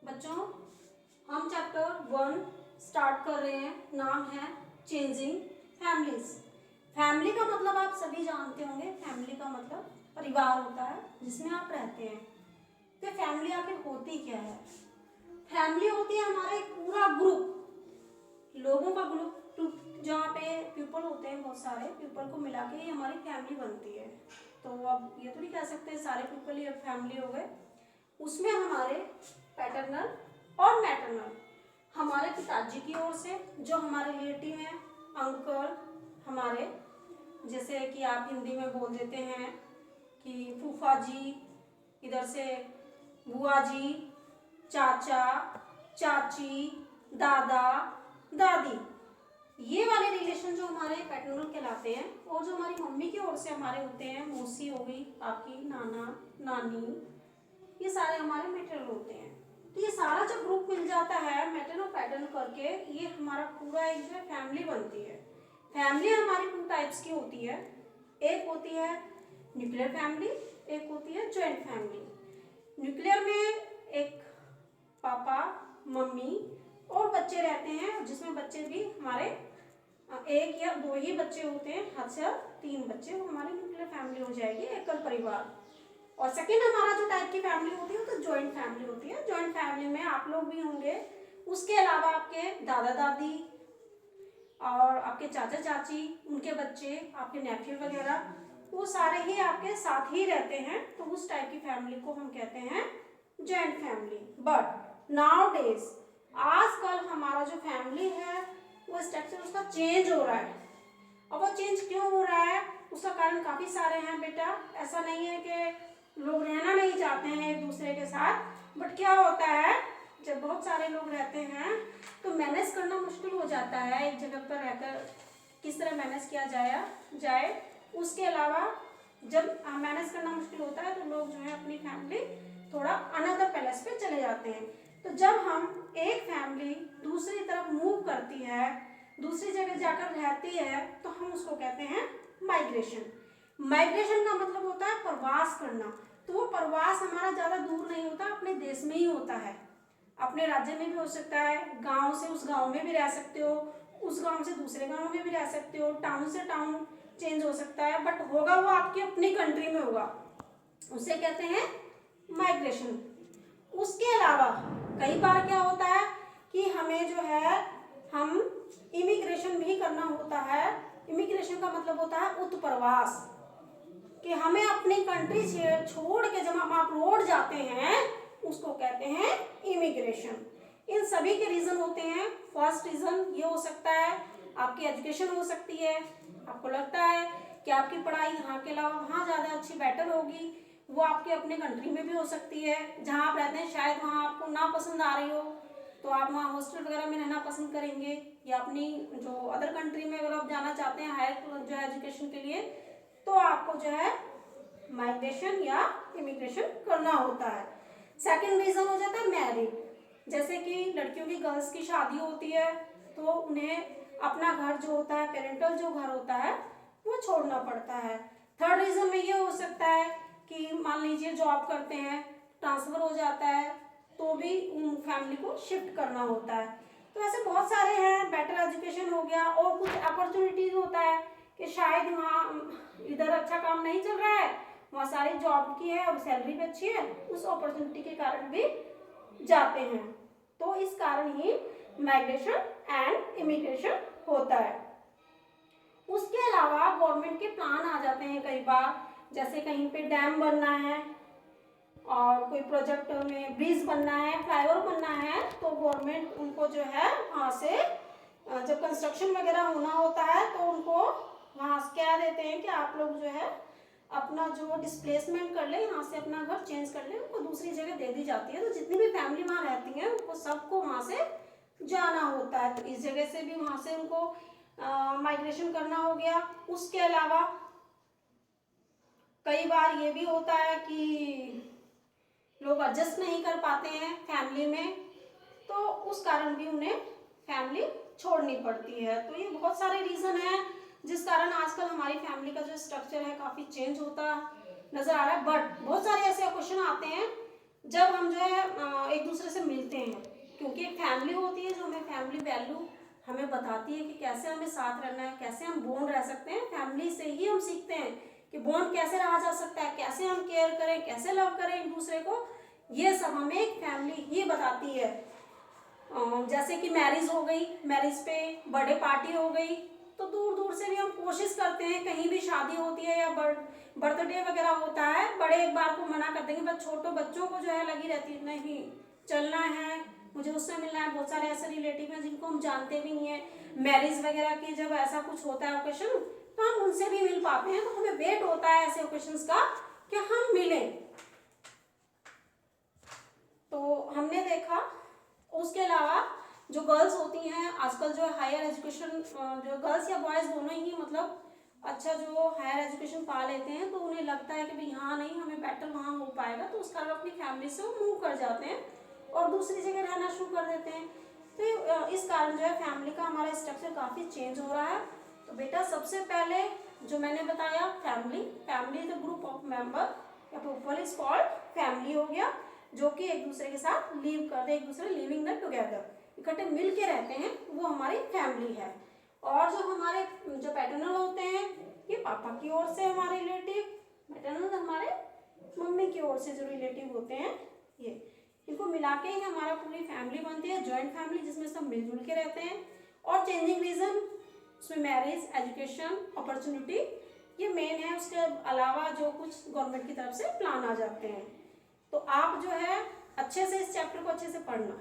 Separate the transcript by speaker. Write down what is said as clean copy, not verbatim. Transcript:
Speaker 1: बच्चों, हम chapter 1 start कर रहे हैं। नाम है चेंजिंग फैमिलीज। फैमिली का मतलब आप सभी जानते होंगे। फैमिली का मतलब परिवार होता है जिसमें आप रहते हैं। तो फैमिली आखिर होती क्या है? फैमिली होती है हमारा एक पूरा ग्रुप, लोगों का ग्रुप, जहाँ पे पीपल होते हैं, बहुत सारे पीपल को मिला के ही हमारी फैमिली बनती है। तो अब ये तो नहीं कह सकते सारे पीपल ही अब फैमिली हो गए। उसमें हमारे पैटर्नल और मैटरनल, हमारे पिताजी की ओर से जो हमारे रिलेटिव हैं, अंकल हमारे, जैसे कि आप हिंदी में बोल देते हैं कि फूफा जी, इधर से बुआ जी, चाचा चाची, दादा दादी, ये वाले रिलेशन जो हमारे पैटर्नल कहलाते हैं। और जो हमारी मम्मी की ओर से हमारे होते हैं, मौसी हो गई आपकी, नाना नानी, ये सारे हमारे मैटरनल होते हैं। तो ये सारा जब ग्रुप मिल जाता है मैटरनल पैटर्न करके, ये हमारा पूरा एक जो फैमिली बनती है। फैमिली हमारी 2 टाइप्स की होती है। एक होती है न्यूक्लियर फैमिली, एक होती है जॉइंट फैमिली। न्यूक्लियर में एक पापा मम्मी और बच्चे रहते हैं, जिसमें बच्चे भी हमारे 1 या 2 ही बच्चे होते हैं, हद से 3 बच्चे, वो हमारी न्यूक्लियर फैमिली हो जाएगी, एकल परिवार। और सेकेंड हमारा जो टाइप की फैमिली होती है तो जॉइंट फैमिली होती है। जॉइंट फैमिली में आप लोग भी होंगे, उसके अलावा आपके दादा दादी और आपके चाचा चाची, उनके बच्चे, आपके नेफ्यू वगैरह, वो सारे ही आपके साथ ही रहते हैं। तो उस टाइप की फैमिली को हम कहते हैं joint family. But now days, आजकल हमारा जो फैमिली है वो स्ट्रक्चर उसका चेंज हो रहा है। अब वो चेंज क्यों हो रहा है, उसका कारण काफी सारे हैं बेटा। ऐसा नहीं है कि लोग रहना नहीं चाहते हैं एक दूसरे के साथ, बट क्या होता है जब बहुत सारे लोग रहते हैं तो मैनेज करना मुश्किल हो जाता है एक जगह पर रहकर, किस तरह मैनेज किया जाए। उसके अलावा जब मैनेज करना मुश्किल होता है तो लोग जो है अपनी फैमिली थोड़ा अनदर पैलेस पे चले जाते हैं। तो जब हम एक फैमिली दूसरी तरफ मूव करती है, दूसरी जगह जाकर रहती है, तो हम उसको कहते हैं माइग्रेशन। माइग्रेशन का मतलब होता है प्रवास करना। तो वो प्रवास हमारा ज़्यादा दूर नहीं होता, अपने देश में ही होता है। अपने राज्य में भी हो सकता है, गांव से उस गांव में भी रह सकते हो, उस गांव से दूसरे गांव में भी रह सकते हो, टाउन से टाउन चेंज हो सकता है, बट होगा वो आपकी अपनी कंट्री में होगा। उसे कहते हैं माइग्रेशन। उसके अलावा कई बार क्या होता है कि हमें जो है हम इमिग्रेशन भी करना होता है। इमिग्रेशन का मतलब होता है उत्प्रवास, कि हमें अपनी कंट्री छोड़ के जब हम अब्रॉड जाते हैं उसको कहते हैं इमिग्रेशन। इन सभी के रीजन होते हैं। फर्स्ट रीजन ये हो सकता है आपकी एजुकेशन हो सकती है, आपको लगता है कि आपकी पढ़ाई यहाँ के अलावा वहाँ ज़्यादा अच्छी बेटर होगी, वो आपके अपने कंट्री में भी हो सकती है। जहाँ आप रहते हैं शायद वहाँ आपको ना पसंद आ रही हो, तो आप वहाँ हॉस्टल वगैरह में रहना पसंद करेंगे, या अपनी जो अदर कंट्री में अगर आप जाना चाहते हैं हायर जो है एजुकेशन के लिए, तो आपको जो है माइग्रेशन या इमिग्रेशन करना होता है। सेकंड रीजन हो जाता है मैरिड। जैसे कि लड़कियों की, गर्ल्स की शादी होती है तो उन्हें अपना घर जो होता है, पेरेंटल जो घर होता है, वो छोड़ना पड़ता है। थर्ड रीजन में ये हो सकता है कि मान लीजिए जॉब करते हैं, ट्रांसफर हो जाता है, तो भी उन फैमिली को शिफ्ट करना होता है। तो ऐसे बहुत सारे हैं। बेटर एजुकेशन हो गया, और कुछ अपॉर्चुनिटीज होता है कि शायद वहाँ इधर अच्छा काम नहीं चल रहा है, वहाँ सारी जॉब की है और सैलरी भी अच्छी है, उस अपॉर्चुनिटी के कारण भी जाते हैं। तो इस कारण ही माइग्रेशन एंड इमिग्रेशन होता है। उसके अलावा गवर्नमेंट के प्लान आ जाते हैं कई बार, जैसे कहीं पे डैम बनना है और कोई प्रोजेक्ट में ब्रिज बनना है, फ्लाईओवर बनना है, तो गवर्नमेंट उनको जो है वहाँ से जब कंस्ट्रक्शन वगैरह होना होता है तो उनको वहाँ से क्या देते हैं कि आप लोग जो है अपना जो डिस्प्लेसमेंट कर ले, यहाँ से अपना घर चेंज कर ले, उनको दूसरी जगह दे दी जाती है। तो जितनी भी फैमिली वहाँ रहती है उनको सबको वहाँ से जाना होता है। तो इस जगह से भी वहाँ से उनको माइग्रेशन करना हो गया। उसके अलावा कई बार ये भी होता है कि लोग एडजस्ट नहीं कर पाते हैं फैमिली में, तो उस कारण भी उन्हें फैमिली छोड़नी पड़ती है। तो ये बहुत सारे रीज़न हैं जिस कारण आजकल हमारी फैमिली का जो स्ट्रक्चर है काफ़ी चेंज होता नज़र आ रहा है। बट बहुत सारे ऐसे क्वेश्चन आते हैं जब हम जो है एक दूसरे से मिलते हैं, क्योंकि एक फैमिली होती है जो हमें फैमिली वैल्यू हमें बताती है कि कैसे हमें साथ रहना है, कैसे हम बॉन्ड रह सकते हैं। फैमिली से ही हम सीखते हैं कि बॉन्ड कैसे रहा जा सकता है, कैसे हम केयर करें, कैसे लव करें एक दूसरे को। ये सब हमें एक फैमिली ही बताती है। जैसे कि मैरिज हो गई, मैरिज पे बर्थडे पार्टी हो गई, तो दूर दूर से भी हम कोशिश करते हैं, कहीं भी शादी होती है या बर्थडे वगैरह होता है, बड़े एक बार को मना कर देंगे, बट छोटे बच्चों को जो है लगी रहती है नहीं चलना है, मुझे उससे मिलना है। बहुत सारे ऐसे रिलेटिव हैं जिनको हम जानते भी नहीं है, मैरिज वगैरह की जब ऐसा कुछ होता है ओकेशन, तो हम उनसे भी मिल पाते हैं। तो हमें वेट होता है ऐसे ओकेशंस का कि हम मिलें। तो हमने देखा, उसके अलावा जो गर्ल्स होती हैं आजकल जो हायर एजुकेशन, जो गर्ल्स या बॉयज़ दोनों ही मतलब अच्छा जो हायर एजुकेशन पा लेते हैं, तो उन्हें लगता है कि भाई हाँ नहीं हमें बेटर वहाँ हो पाएगा, तो उस कारण अपनी फैमिली से वो मूव कर जाते हैं और दूसरी जगह रहना शुरू कर देते हैं। तो इस कारण जो है फैमिली का हमारा स्ट्रक्चर काफ़ी चेंज हो रहा है। तो बेटा सबसे पहले जो मैंने बताया, family is a group of member या पीपल इज कॉल्ड फैमिली हो गया, जो कि एक दूसरे के साथ लिव करते हैं, एक दूसरे लिविंग द टुगेदर, इकट्ठे मिल के रहते हैं, वो हमारी फैमिली है। और जो हमारे जो पैटर्नल होते हैं, ये पापा की ओर से हमारे रिलेटिव, पैटर्नल हमारे मम्मी की ओर से जो रिलेटिव होते हैं, ये इनको मिला के ही हमारा पूरी फैमिली बनती है, जॉइंट फैमिली, जिसमें सब मिलजुल के रहते हैं। और चेंजिंग रीजन उसमें मैरिज, एजुकेशन, अपॉर्चुनिटी, ये मेन है। उसके अलावा जो कुछ गवर्नमेंट की तरफ से प्लान आ जाते हैं। तो आप जो है अच्छे से इस चैप्टर को अच्छे से पढ़ना।